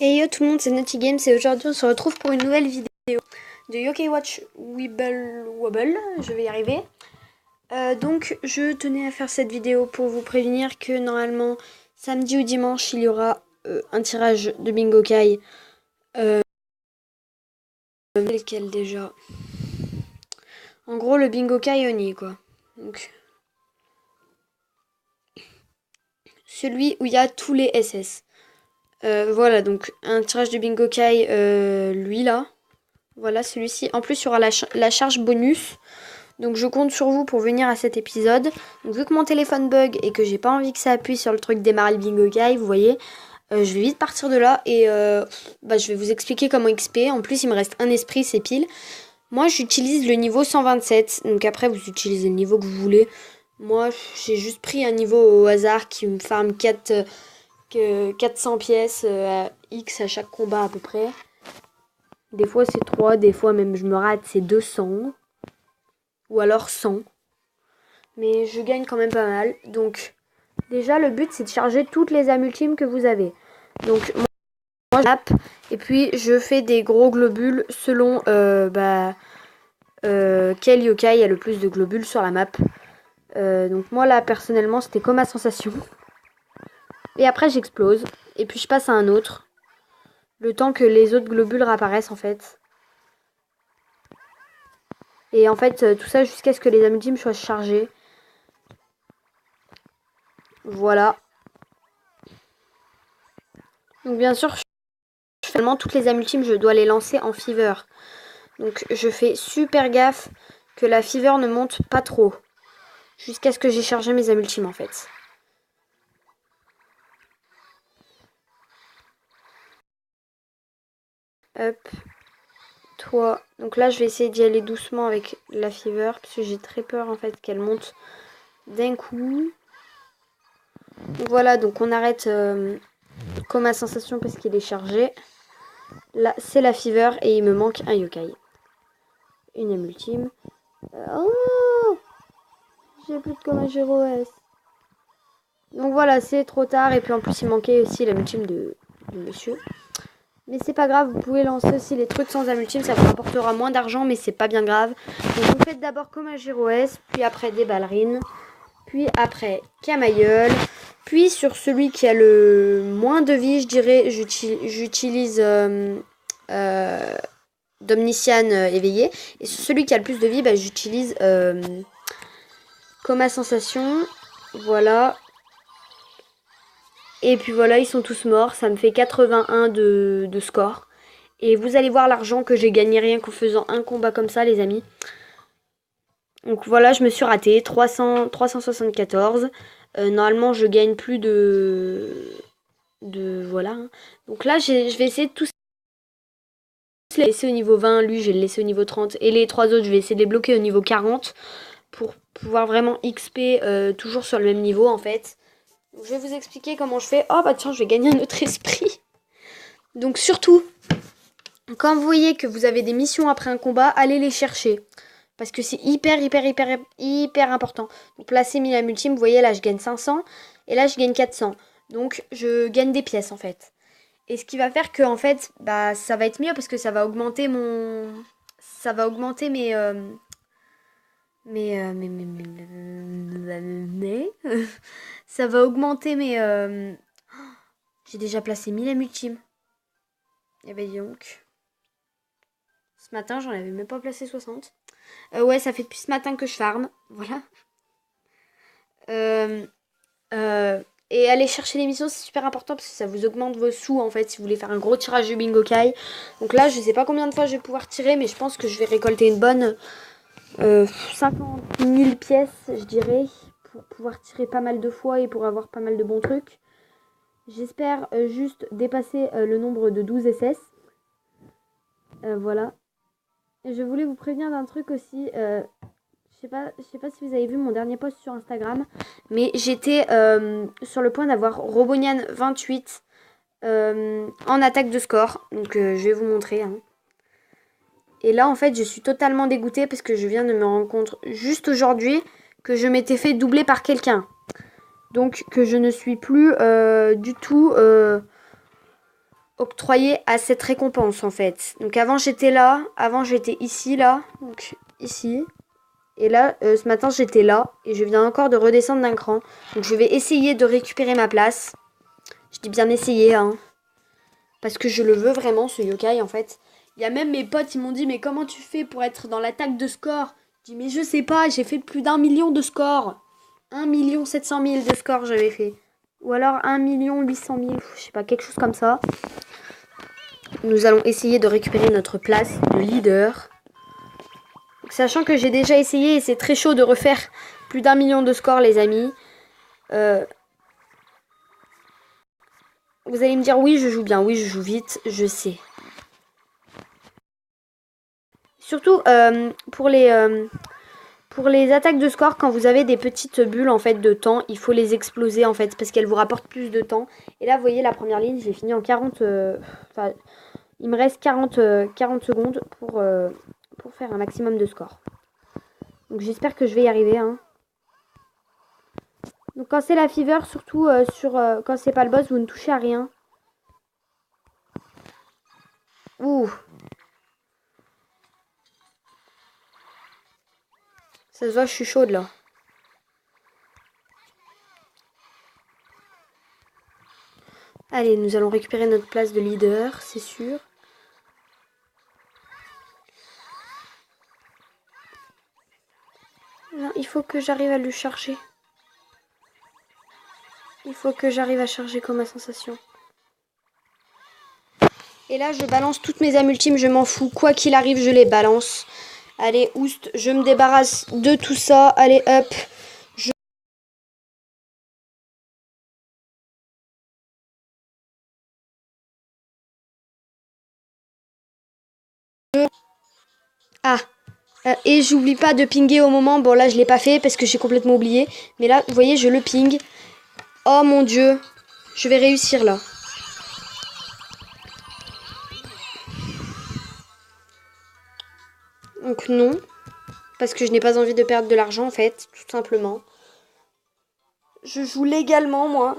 Hey yo tout le monde, c'est Naughty Games et aujourd'hui on se retrouve pour une nouvelle vidéo de Yokai Watch Wibble Wobble, je vais y arriver. Donc je tenais à faire cette vidéo pour vous prévenir que normalement samedi ou dimanche il y aura un tirage de Bingo Kai. Lequel déjà? En gros le Bingo Kai Oni quoi. Donc celui où il y a tous les SS. Voilà donc un tirage de Bingo Kai, lui là. Voilà celui-ci. En plus il y aura la charge bonus. Donc je compte sur vous pour venir à cet épisode. Donc vu que mon téléphone bug et que j'ai pas envie que ça appuie sur le truc démarrer le Bingo Kai, vous voyez, je vais vite partir de là et je vais vous expliquer comment XP. En plus il me reste un esprit, c'est pile. Moi j'utilise le niveau 127, donc après vous utilisez le niveau que vous voulez. Moi j'ai juste pris un niveau au hasard qui me farme 400 pièces à X à chaque combat à peu près. Des fois c'est 3, des fois même je me rate, c'est 200. Ou alors 100. Mais je gagne quand même pas mal. Donc déjà le but c'est de charger toutes les âmes ultimes que vous avez. Donc moi je tape et puis je fais des gros globules selon quel yokai a le plus de globules sur la map. Donc moi là personnellement c'était comme ma sensation. Et après j'explose. Et puis je passe à un autre. Le temps que les autres globules réapparaissent en fait. Et en fait tout ça jusqu'à ce que les âmes ultimes soient chargées. Voilà. Donc bien sûr finalement toutes les âmes ultimes je dois les lancer en fever. Donc je fais super gaffe que la fever ne monte pas trop. Jusqu'à ce que j'ai chargé mes âmes ultimes en fait. Hop. Toi. Donc là je vais essayer d'y aller doucement avec la fever. Parce que j'ai très peur en fait qu'elle monte d'un coup. Donc voilà, donc on arrête comme ma sensation parce qu'il est chargé. Là c'est la fever et il me manque un yokai. Une âme ultime. Oh, j'ai plus de coma S. Donc voilà, c'est trop tard. Et puis en plus, il manquait aussi la ultime de monsieur. Mais c'est pas grave, vous pouvez lancer aussi les trucs sans âme ultime. Ça vous rapportera moins d'argent, mais c'est pas bien grave. Donc vous faites d'abord comme un S, puis après des ballerines, puis après Camailleul. Puis sur celui qui a le moins de vie, je dirais, j'utilise d'Omnician éveillé. Et sur celui qui a le plus de vie, j'utilise Coma Sensation. Voilà. Et puis voilà, ils sont tous morts. Ça me fait 81 de score. Et vous allez voir l'argent que j'ai gagné rien qu'en faisant un combat comme ça, les amis. Donc voilà, je me suis ratée. 374. Normalement, je gagne plus voilà. Donc là, je vais essayer de tous les laisser au niveau 20. Lui, je vais le laisser au niveau 30. Et les trois autres, je vais essayer de les bloquer au niveau 40. Pour pouvoir vraiment XP toujours sur le même niveau, en fait. Donc, je vais vous expliquer comment je fais. Oh bah tiens, je vais gagner un autre esprit. Donc surtout, quand vous voyez que vous avez des missions après un combat, allez les chercher. Parce que c'est hyper important. Donc là, c'est mis la multime. Vous voyez, là, je gagne 500. Et là, je gagne 400. Donc, je gagne des pièces, en fait. Et ce qui va faire que, en fait, ça va être mieux parce que ça va augmenter mon... Ça va augmenter mes... Ça va augmenter mes... J'ai déjà placé 1000 âmes ultimes. Et ben donc... Ce matin, j'en avais même pas placé 60. Ouais, ça fait depuis ce matin que je farm. Voilà. Et aller chercher les missions, c'est super important parce que ça vous augmente vos sous en fait si vous voulez faire un gros tirage de Bingo Kai. Donc là, je sais pas combien de fois je vais pouvoir tirer, mais je pense que je vais récolter une bonne 50 000 pièces, je dirais, pour pouvoir tirer pas mal de fois et pour avoir pas mal de bons trucs. J'espère juste dépasser le nombre de 12 SS. Voilà. Et je voulais vous prévenir d'un truc aussi. Je sais pas si vous avez vu mon dernier post sur Instagram, mais j'étais sur le point d'avoir Robonian 28 en attaque de score. Donc je vais vous montrer. Hein. Et là, en fait, je suis totalement dégoûtée parce que je viens de me rendre compte juste aujourd'hui que je m'étais fait doubler par quelqu'un. Donc que je ne suis plus du tout octroyé à cette récompense en fait. Donc avant j'étais là, avant j'étais ici là, donc ici. Et là ce matin j'étais là et je viens encore de redescendre d'un cran. Donc je vais essayer de récupérer ma place. Je dis bien essayer hein. Parce que je le veux vraiment ce yokai en fait. Il y a même mes potes, ils m'ont dit mais comment tu fais pour être dans l'attaque de score? Je dis mais je sais pas, j'ai fait plus d'1 million de scores. 1 700 000 de scores j'avais fait. Ou alors 1 800 000, je sais pas, quelque chose comme ça. Nous allons essayer de récupérer notre place de leader. Donc, sachant que j'ai déjà essayé et c'est très chaud de refaire plus d'1 million de scores les amis. Vous allez me dire oui je joue bien, oui je joue vite, je sais. Surtout pour les attaques de score, quand vous avez des petites bulles en fait de temps, il faut les exploser en fait parce qu'elles vous rapportent plus de temps. Et là, vous voyez la première ligne, j'ai fini en 40. Il me reste 40 secondes pour faire un maximum de score. Donc j'espère que je vais y arriver. Hein. Donc quand c'est la fever, surtout quand c'est pas le boss, vous ne touchez à rien. Ouh. Ça se voit, je suis chaude là. Allez, nous allons récupérer notre place de leader, c'est sûr. Non, il faut que j'arrive à le charger. Il faut que j'arrive à charger comme ma sensation. Et là, je balance toutes mes âmes ultimes, je m'en fous. Quoi qu'il arrive, je les balance. Allez, oust, je me débarrasse de tout ça. Allez, hop. Ah, et j'oublie pas de pinguer au moment. Bon, là, je l'ai pas fait parce que j'ai complètement oublié. Mais là, vous voyez, je le ping. Oh mon dieu. Je vais réussir là. Donc non. Parce que je n'ai pas envie de perdre de l'argent en fait. Tout simplement. Je joue légalement moi.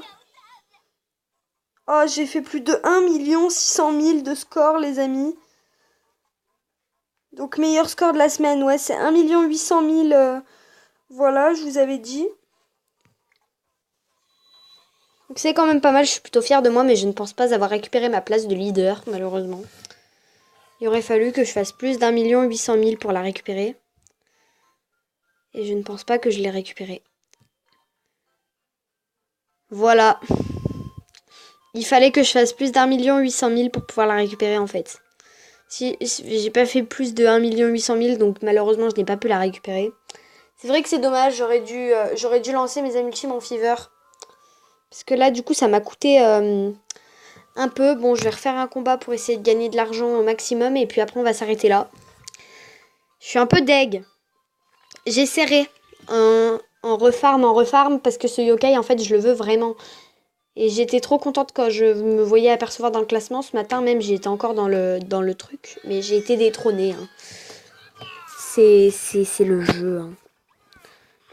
Oh, j'ai fait plus de 1 600 000 de score les amis. Donc meilleur score de la semaine. Ouais, c'est 1 800 000. Voilà, je vous avais dit. Donc c'est quand même pas mal, je suis plutôt fière de moi, mais je ne pense pas avoir récupéré ma place de leader, malheureusement. Il aurait fallu que je fasse plus d'1 800 000 pour la récupérer. Et je ne pense pas que je l'ai récupérée. Voilà. Il fallait que je fasse plus d'1 800 000 pour pouvoir la récupérer en fait. Si j'ai pas fait plus de 1 800 000, donc malheureusement je n'ai pas pu la récupérer. C'est vrai que c'est dommage, j'aurais dû lancer mes âmes ultimes en fever. Parce que là du coup ça m'a coûté un peu. Bon, je vais refaire un combat pour essayer de gagner de l'argent au maximum et puis après on va s'arrêter là. Je suis un peu deg. J'ai serré en refarm parce que ce yokai en fait je le veux vraiment. Et j'étais trop contente quand je me voyais apercevoir dans le classement. Ce matin même j'étais encore dans le truc. Mais j'ai été détrônée. Hein. C'est le jeu. Hein.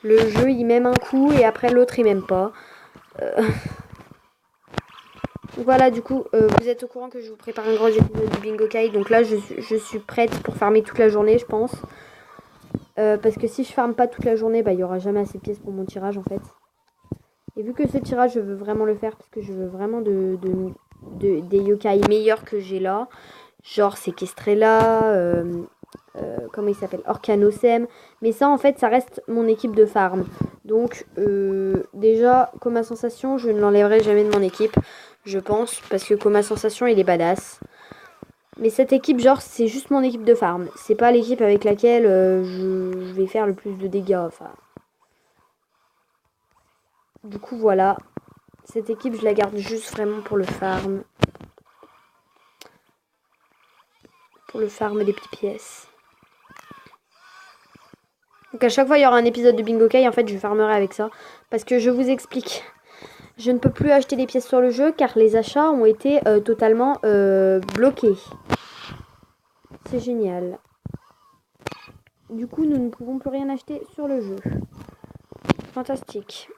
Le jeu il m'aime un coup et après l'autre il m'aime pas. Voilà, du coup, vous êtes au courant que je vous prépare un gros épisode du Bingo Kai. Donc là, je suis prête pour farmer toute la journée, je pense. Parce que si je farme pas toute la journée, bah il y aura jamais assez de pièces pour mon tirage en fait. Et vu que ce tirage, je veux vraiment le faire parce que je veux vraiment des yokai meilleurs que j'ai là. Genre Sequestrella, comment il s'appelle, Orcanosem. Mais ça, en fait, ça reste mon équipe de farm. Donc, déjà, Coma Sensation, je ne l'enlèverai jamais de mon équipe. Je pense, parce que Coma Sensation, il est badass. Mais cette équipe, genre, c'est juste mon équipe de farm. C'est pas l'équipe avec laquelle je vais faire le plus de dégâts. Enfin. Du coup, voilà. Cette équipe, je la garde juste vraiment pour le farm. Pour le farm des petites pièces. Donc à chaque fois, il y aura un épisode de Bingo Kai. En fait, je farmerai avec ça. Parce que je vous explique. Je ne peux plus acheter des pièces sur le jeu car les achats ont été totalement bloqués. C'est génial. Du coup, nous ne pouvons plus rien acheter sur le jeu. Fantastique.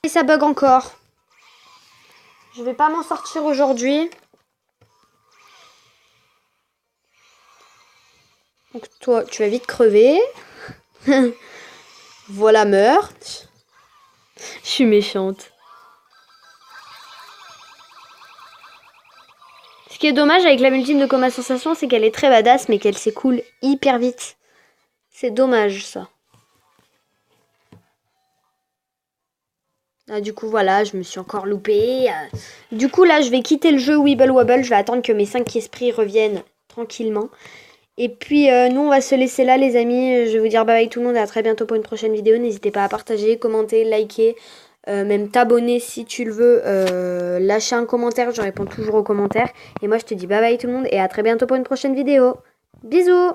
Et ça bug encore. Je vais pas m'en sortir aujourd'hui. Donc toi, tu vas vite crever. Voilà, meurtre. Je suis méchante. Ce qui est dommage avec la multime de Coma Sensation, c'est qu'elle est très badass, mais qu'elle s'écoule hyper vite. C'est dommage, ça. Ah, du coup, voilà, je me suis encore loupée. Du coup, là, je vais quitter le jeu Wibble Wobble. Je vais attendre que mes 5 esprits reviennent tranquillement. Et puis, nous, on va se laisser là, les amis. Je vais vous dire bye bye tout le monde et à très bientôt pour une prochaine vidéo. N'hésitez pas à partager, commenter, liker, même t'abonner si tu le veux. Lâcher un commentaire, je réponds toujours aux commentaires. Et moi, je te dis bye bye tout le monde et à très bientôt pour une prochaine vidéo. Bisous!